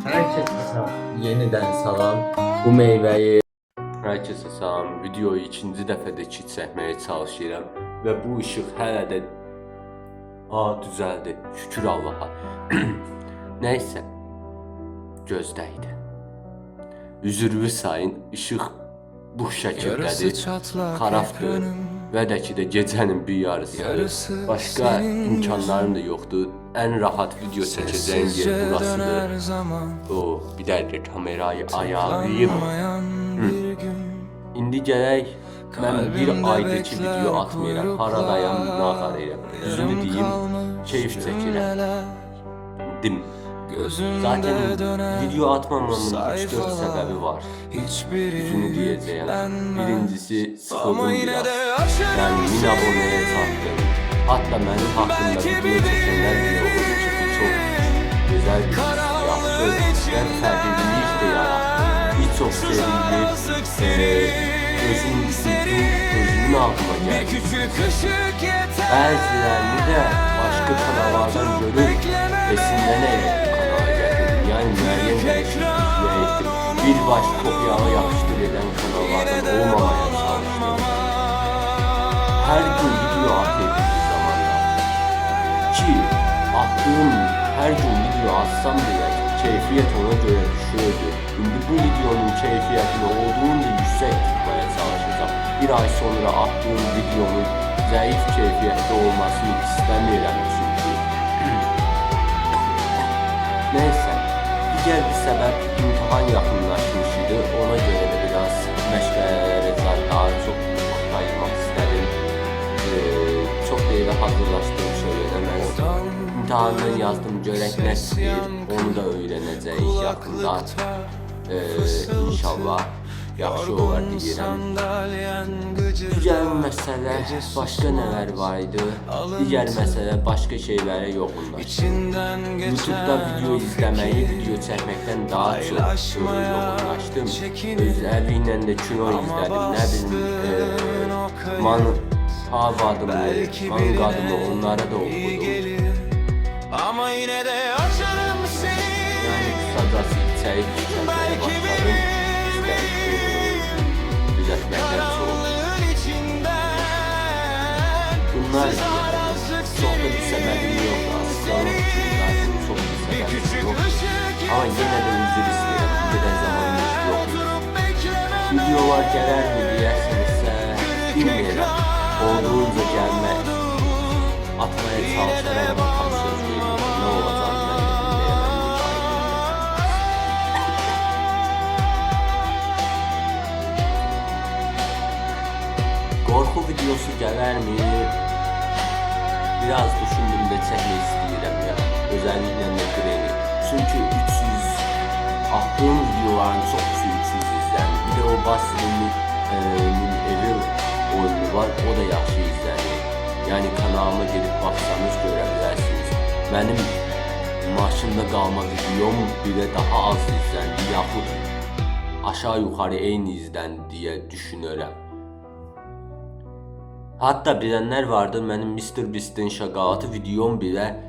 Herkese yeniden salam. Bu meyveyi herkese salam. Videoyu ikinci dəfədə çəkməyə çalışıram və bu ışıq hələ də düzəldi. Şükür Allaha. Nəysə, gözdəydi. Üzürvü sayın, ışıq bu şəkildədir, xarabdır və də ki də gecənin bir yarısı. Başqa imkanlarım da yoxdur. Ən rahat video çəkəcəyim yer burasıdır. Bir dəqiqə kamerayı ayarlayayım. İndi gələk, mən bir aydır ki video atmıram, haradayam, nağarayam. Düzünü deyim, keyif çəkirəm. Zaten video atmamamın 3-4 səbəbi var. Düzünü deyəcəyəm. Birincisi, sıxıldım biraz. Yəni 1000 abonəyə çatdım. Hatta mənim haqqımda video çəkənlər bile oldu ki, bu çox gözəl bir yaxşı və fərqlilik də yarattı. Bir çox sevilir, özümün ağlıma gəldi. Bəzilərini də başqa kanallardan görür, esindən bu kanala gətirdim. Yəni müəyyən dəyişikliklər etdim. Bir baş kopyala yapışdır edən kanallardan olmamaya çalışdım. Hər gün video atırdım. Attığım her gün video atsam bile keyfiyet ona göre düşüyordu. Şimdi bu videonun keyfiyetini olduğunca yüksek tutmaya çalışacağım. Bir ay sonra attığım videonun zayıf keyfiyette olmasını istemiyorum çünkü. Neyse, diğer bir sebep imtihan yakınlaşmışydı. Ona göre de biraz məşğələlərə daha çok ayırmak istedim. Çok da elə hazırlaştığım söylenemez. İmtihandan yazdım, görək nə çıxır, onu da öyrənəcəyik yaxında. İnşallah yaxşı olar deyirəm. Digər məsələ başqa nələr var idi? Digər məsələ başqa şeylərə yoğunlaşdım. YouTube'da video izləməyi, video çəkməkdən daha çox yoğunlaşdım. Özəvi ilə də kino izlədim, nə bilim, Havadımı, Mangadımı onlara da okudum. Ama yine de açarım seni. Yani kısacası içerik tüketmeye başladım. Düzeltmekten soğuk. Bunlar çok da bir sebebim yok. Aslında çok bir sebebim yok. Ama yine de üzül istedim. Giden zamanımız yok. Videolar gelir mi diyersinizse bilmiyorum. Olduğunca gelme, atmaya çalışarak tam söz veriyorum. Ne olacağını ben de bilmeyemem. Korku videosu gelir mi? Biraz düşündüm de çekmek istedim ya. Özellikle de Granny. Çünkü 300 attığım videoların çok 300 izlendi. Bir de o Basil'in evi oyunu var, o da yaxşı izlənir. Yani kanalıma gedib baxsanız görə bilərsiniz. Mənim maşında qalma videom bile daha az izləndi, yaxud aşağı yuxarı eyni izləndi deyə düşünürəm. Hatta bilənlər vardır, mənim Mr. Beast'in şokolatı videom bile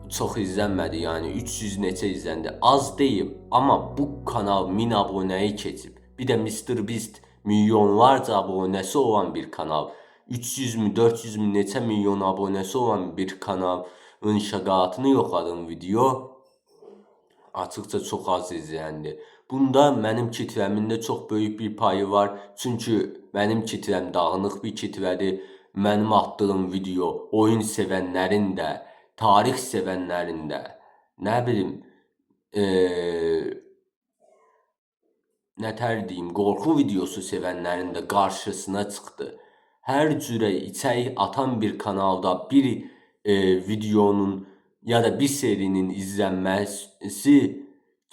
çox izlənmədi, yani 300 neçə izləndi. Az deyil, amma bu kanal 1000 abonəyi keçib. Bir də Mr. Beast milyonlarca abonesi olan bir kanal. 300 mü 400 mü neçə milyon abonesi olan bir kanalın şokolatını yoxladığım video açıqca çox az izləndi. Bunda mənim kitləmin də çox böyük bir payı var. Çünki mənim kitləm dağınıq bir kitlədir. Mənim attığım video oyun sevənlərin də, tarix sevənlərin də, nə bilim, nətər deyim, qorxu videosu sevənlərin də qarşısına çıxdı. Hər cürə içərik atan bir kanalda bir videonun ya da bir serinin izlənməsi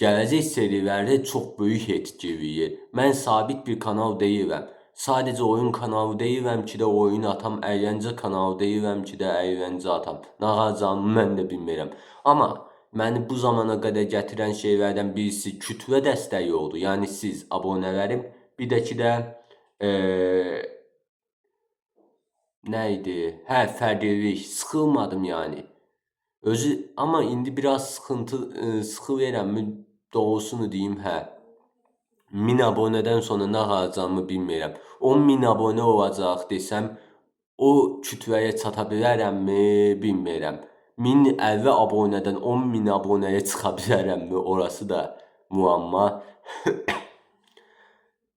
gələcək serilərdə çox böyük etki verir. Mən sabit bir kanal deyiləm. Sadəcə oyun kanalı deyiləm ki də oyun atam, əyləncə kanalı deyiləm ki də əyləncə atam. Nə qalacağımı mən də bilmirəm. Amma məni bu zamana qədər gətirən şeylərdən birisi kütlə dəstəyi oldu. Yəni siz abonələrim, bir də ki də nə idi? Hə, fərqlilik, sıxılmadım yəni. Özü amma indi biraz sıxıntı sıxı verəmmi doğrusunu deyim, 1000 abonədən sonra nə qalacağımı bilmirəm. 10.000 abunə olacaq desəm, o kütləyə çata bilərəmmi, bilmirəm. 1050 abunədən 10.000 abunəyə çıxa bilərəmmi, orası da muamma.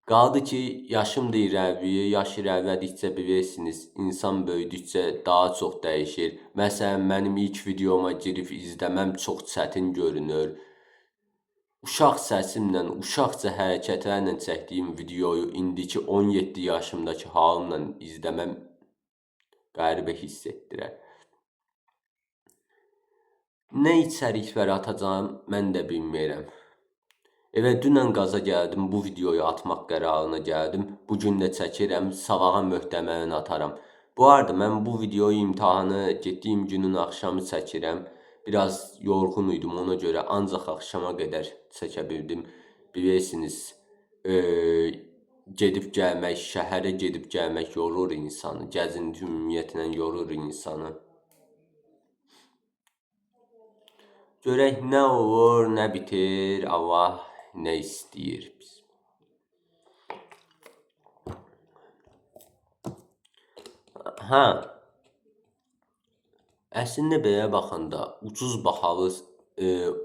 Qaldı ki, yaşım da irəliləyir. Yaş irəlilədikcə bilirsiniz, insan böyüdükcə daha çox dəyişir. Məsələn, mənim ilk videoma girib izləməm çox çətin görünür. Uşaq səsimlə, uşaqca hərəkətlərlə çəkdiyim videoyu indiki 17 yaşımdakı halımla izləməm qəribə hiss etdirər. Nə içəriklər atacağım, mən də bilmirəm. Evə dünən qaza gəldim, bu videoyu atmaq qərarına gəldim. Bugün də çəkirəm, sabaha möhtəməlini atarım. Bu arada mən bu videoyu imtahanı getdiyim günün axşamı çəkirəm. Biraz yorğun idim, ona görə ancaq axşama qədər çəkə bildim. Bilirsiniz, gedib gəlmək, şəhərə gedib gəlmək yorur insanı. Gəzinti ümumiyyətlə yorur insanı. Görək nə olur, nə bitir, Allah nə istəyir biz. Əslində belə baxanda ucuz bahalı,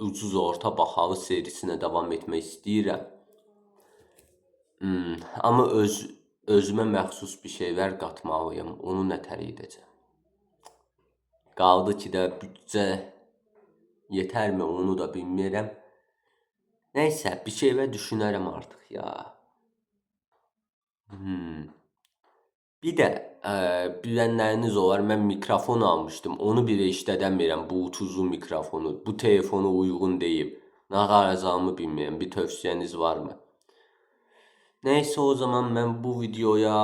ucuz orta bahalı serisinə davam etmək istəyirəm. Amma özümə məxsus bir şeylər qatmalıyam, onu nətər edəcəm. Qaldı ki də büdcə yetərmi, onu da bilmirəm. Nəysə, bir şeylər düşünərəm artıq ya. Bir də bilənləriniz olar, mən mikrofon almışdım. Onu belə işlədəmirəm, Bluetoothlu mikrofonu. Bu telefona uyğun deyil. Nə qalacağımı bilmirəm. Bir tövsiyəniz varmı? Nəysə, o zaman mən bu videoya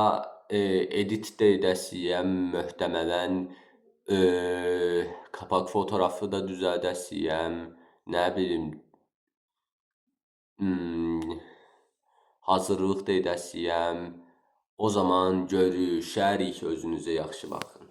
edit də edəsiyəm möhtəmələn. Kapak fotoğrafı da düzəldəsiyəm. Nə bilim, hazırlıq da edəsiyəm. O zaman görüşərik, özünüzə yaxşı baxın.